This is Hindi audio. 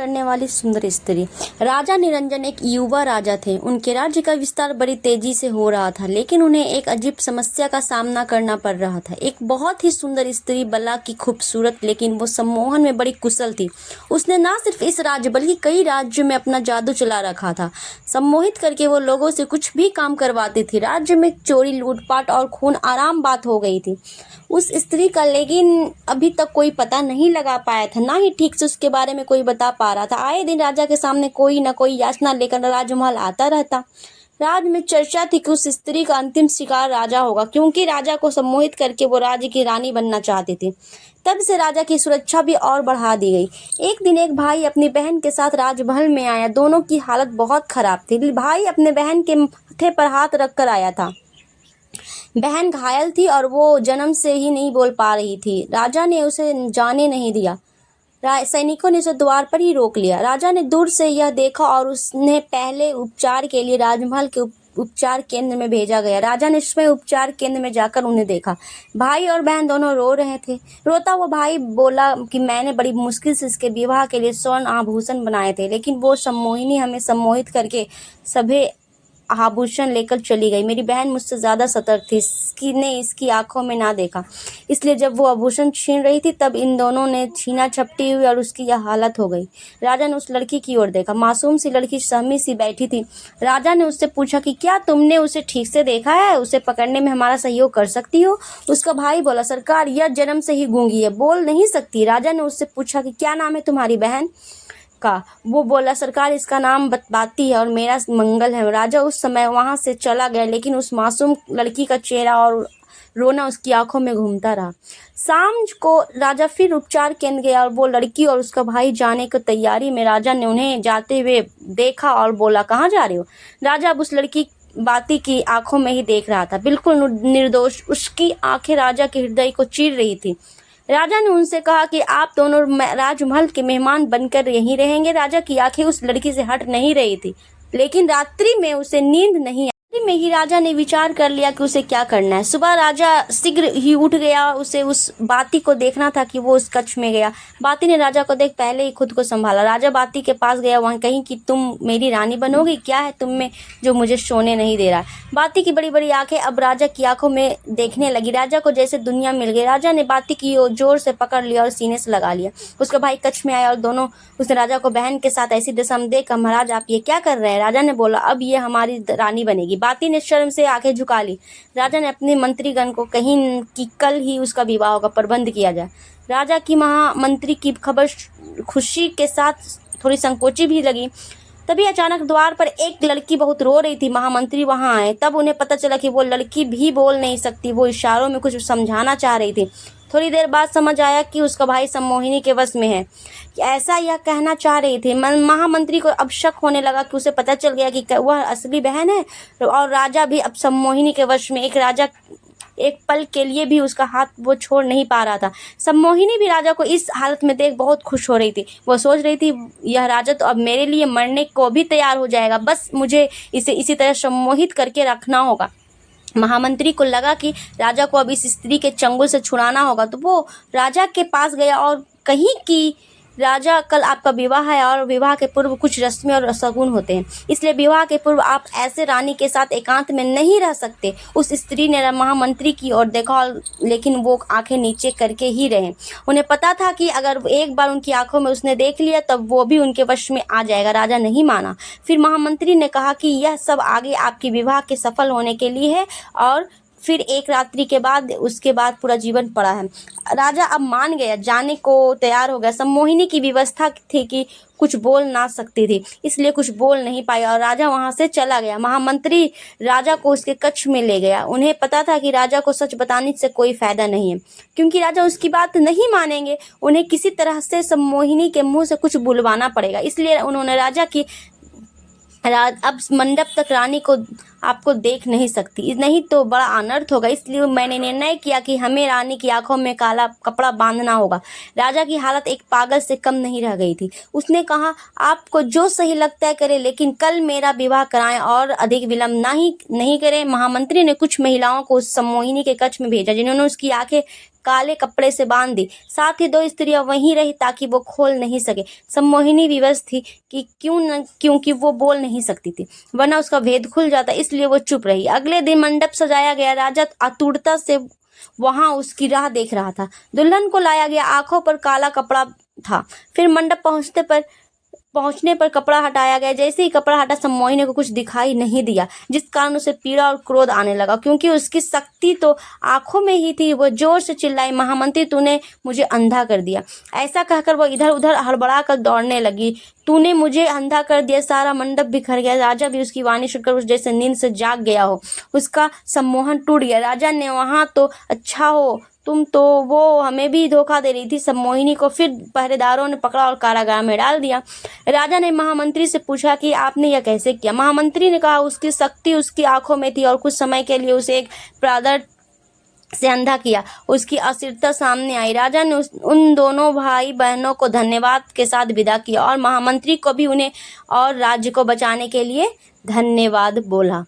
करने वाली सुंदर स्त्री। राजा निरंजन एक युवा राजा थे। उनके राज्य का विस्तार बड़ी तेजी से हो रहा था, लेकिन उन्हें एक अजीब समस्या का सामना करना पड़ रहा था। एक बहुत ही सुंदर स्त्री, बला की खूबसूरत, लेकिन वो सम्मोहन में बड़ी कुशल थी। उसने न सिर्फ इस राज्य बल्कि कई राज्यों में अपना जादू चला रखा था। सम्मोहित करके वो लोगों से कुछ भी काम करवाती थी। राज्य में चोरी, लूटपाट और खून आराम बात हो गई थी उस स्त्री का, लेकिन अभी तक कोई पता नहीं लगा पाया था, ना ही ठीक से उसके बारे में कोई बता पा रहा था। आए दिन राजा के सामने कोई न कोई याचना लेकर राजमहल आता रहता। राज में चर्चा थी कि उस स्त्री का अंतिम शिकार राजा होगा, क्योंकि राजा को सम्मोहित करके वो राज्य की रानी बनना चाहती थी। तब से राजा की सुरक्षा भी और बढ़ा दी गई। एक दिन एक भाई अपनी बहन के साथ राजमहल में आया। दोनों की हालत बहुत खराब थी। भाई अपने बहन के माथे पर हाथ रखकर आया था। बहन घायल थी और वो जन्म से ही नहीं बोल पा रही थी। राजा ने उसे जाने नहीं दिया। सैनिकों ने उसे द्वार पर ही रोक लिया। राजा ने दूर से यह देखा और उसने पहले उपचार के लिए राजमहल के उपचार केंद्र में भेजा गया। राजा ने स्वयं उपचार केंद्र में जाकर उन्हें देखा। भाई और बहन दोनों रो रहे थे। रोता हुआ भाई बोला कि मैंने बड़ी मुश्किल से इसके विवाह के लिए स्वर्ण आभूषण बनाए थे, लेकिन वो सम्मोहिनी हमें सम्मोहित करके सभी आभूषण लेकर चली गई। मेरी बहन मुझसे ज्यादा सतर्क थी, इसकी आंखों में ना देखा, इसलिए जब वो आभूषण छीन रही थी तब इन दोनों ने छीना झपटी हुई और उसकी यह हालत हो गई। राजा ने उस लड़की की ओर देखा। मासूम सी लड़की सहमी सी बैठी थी। राजा ने उससे पूछा कि क्या तुमने उसे ठीक से देखा है? उसे पकड़ने में हमारा सहयोग कर सकती हो? उसका भाई बोला, सरकार, यह जन्म से ही गूंगी है, बोल नहीं सकती। राजा ने उससे पूछा कि क्या नाम है तुम्हारी बहन का? वो बोला, सरकार, इसका नाम बतबाती है और मेरा मंगल है। राजा उस समय वहां से चला गया, लेकिन उस मासूम लड़की का चेहरा और रोना उसकी आंखों में घूमता रहा। शाम को राजा फिर उपचार केंद्र गया और वो लड़की और उसका भाई जाने की तैयारी में। राजा ने उन्हें जाते हुए देखा और बोला, कहाँ जा रहे हो? राजा अब उस लड़की बाती की आंखों में ही देख रहा था, बिल्कुल निर्दोष। उसकी आंखें राजा के हृदय को चीर रही थी। राजा ने उनसे कहा कि आप दोनों राजमहल के मेहमान बनकर यहीं रहेंगे। राजा की आंखें उस लड़की से हट नहीं रही थी, लेकिन रात्रि में उसे नींद नहीं। रात्रि में ही राजा ने विचार कर लिया कि उसे क्या करना है। सुबह राजा शीघ्र ही उठ गया। उसे उस बाती को देखना था कि वो उस कक्ष में गया। बाती ने राजा को देख पहले ही खुद को संभाला। राजा बाती के पास गया। वहां कहीं कि तुम मेरी रानी बनोगी? क्या है तुम में जो मुझे सोने नहीं दे रहा? बाती की बड़ी बड़ी आंखें अब राजा की आंखों में देखने लगी। राजा को जैसे दुनिया मिल गई। राजा ने बाती की जोर से पकड़ लिया और सीने से लगा लिया। उसका भाई कक्ष में आया और दोनों उसने राजा को बहन के साथ ऐसी दशा में देखा। महाराज, आप ये क्या कर रहे हैं? राजा ने बोला, अब ये हमारी रानी बनेगी। बाती ने शर्म से आंखें झुका ली। राजा ने अपने मंत्रीगण को कहीं कि कल ही उसका विवाह का प्रबंध किया जाए। राजा की महामंत्री की खबर खुशी के साथ थोड़ी संकोची भी लगी। तभी अचानक द्वार पर एक लड़की बहुत रो रही थी। महामंत्री वहां आए। तब उन्हें पता चला कि वो लड़की भी बोल नहीं सकती। वो इशारों में कुछ समझाना चाह रही थी। थोड़ी देर बाद समझ आया कि उसका भाई सम्मोहिनी के वश में है, ऐसा यह कहना चाह रही थी। महामंत्री को अब शक होने लगा कि उसे पता चल गया कि वह असली बहन है और राजा भी अब सम्मोहिनी के वश में। राजा एक पल के लिए भी उसका हाथ वो छोड़ नहीं पा रहा था। सम्मोहिनी भी राजा को इस हालत में देख बहुत खुश हो रही थी। वो सोच रही थी, यह राजा तो अब मेरे लिए मरने को भी तैयार हो जाएगा, बस मुझे इसे इसी तरह सम्मोहित करके रखना होगा। महामंत्री को लगा कि राजा को अब इस स्त्री के चंगुल से छुड़ाना होगा, तो वो राजा के पास गया और कही कि राजा, कल आपका विवाह है और विवाह के पूर्व कुछ रस्में और शगुन होते हैं, इसलिए विवाह के पूर्व आप ऐसे रानी के साथ एकांत में नहीं रह सकते। उस स्त्री ने महामंत्री की ओर देखा, लेकिन वो आंखें नीचे करके ही रहे। उन्हें पता था कि अगर एक बार उनकी आंखों में उसने देख लिया तब वो भी उनके वश में आ जाएगा। राजा नहीं माना। फिर महामंत्री ने कहा कि यह सब आगे आपके विवाह के सफल होने के लिए है और फिर एक रात्रि के बाद उसके बाद पूरा जीवन पड़ा है। राजा अब मान गया, जाने को तैयार हो गया। सम्मोहिनी की व्यवस्था थी कि कुछ बोल ना सकती थी, इसलिए कुछ बोल नहीं पाई और राजा वहां से चला गया। महामंत्री राजा को उसके कक्ष में ले गया। उन्हें पता था कि राजा को सच बताने से कोई फायदा नहीं है, क्योंकि राजा उसकी बात नहीं मानेंगे। उन्हें किसी तरह से सम्मोहिनी के मुंह से कुछ बुलवाना पड़ेगा। इसलिए उन्होंने राजा की अब मंडप तक रानी को आपको देख नहीं सकती, नहीं तो बड़ा अनर्थ होगा। इसलिए मैंने निर्णय किया कि हमें रानी की आंखों में काला कपड़ा बांधना होगा। राजा की हालत एक पागल से कम नहीं रह गई थी। उसने कहा, आपको जो सही लगता है करें, लेकिन कल मेरा विवाह कराएं और अधिक विलंब नहीं करें। महामंत्री ने कुछ महिलाओं को उस सम्मोहिनी के कक्ष में भेजा, जिन्होंने उसकी आंखें काले कपड़े से बांध दी। साथ ही 2 स्त्रियां वहीं रही ताकि वो खोल नहीं सके। सम्मोहिनी विवश थी कि क्योंकि वो बोल नहीं सकती थी, वरना उसका भेद खुल जाता, इसलिए वो चुप रही। अगले दिन मंडप सजाया गया। राजा आतुरता से वहां उसकी राह देख रहा था। दुल्हन को लाया गया, आंखों पर काला कपड़ा था। फिर मंडप पहुंचने पर कपड़ा हटाया गया। जैसे ही कपड़ा हटा, सम्मोहिनी को कुछ दिखाई नहीं दिया, जिस कारण उसे पीड़ा और क्रोध आने लगा, क्योंकि उसकी शक्ति तो आंखों में ही थी। वो जोर से चिल्लाई, महामंत्री, तूने मुझे अंधा कर दिया। ऐसा कहकर वो इधर उधर हड़बड़ा कर दौड़ने लगी। तूने मुझे अंधा कर दिया। सारा मंडप बिखर गया। राजा भी उसकी वाणी सुनकर उस जैसे नींद से जाग गया हो। उसका सम्मोहन टूट गया। राजा ने, वहां तो अच्छा हो तुम, तो वो हमें भी धोखा दे रही थी। सम्मोहिनी को फिर पहरेदारों ने पकड़ा और कारागार में डाल दिया। राजा ने महामंत्री से पूछा कि आपने यह कैसे किया। महामंत्री ने कहा, उसकी शक्ति उसकी आंखों में थी और कुछ समय के लिए उसे एक प्रादर से अंधा किया। उसकी अस्थिरता सामने आई। राजा ने उन दोनों भाई बहनों को धन्यवाद के साथ विदा किया और महामंत्री को भी उन्हें और राज्य को बचाने के लिए धन्यवाद बोला।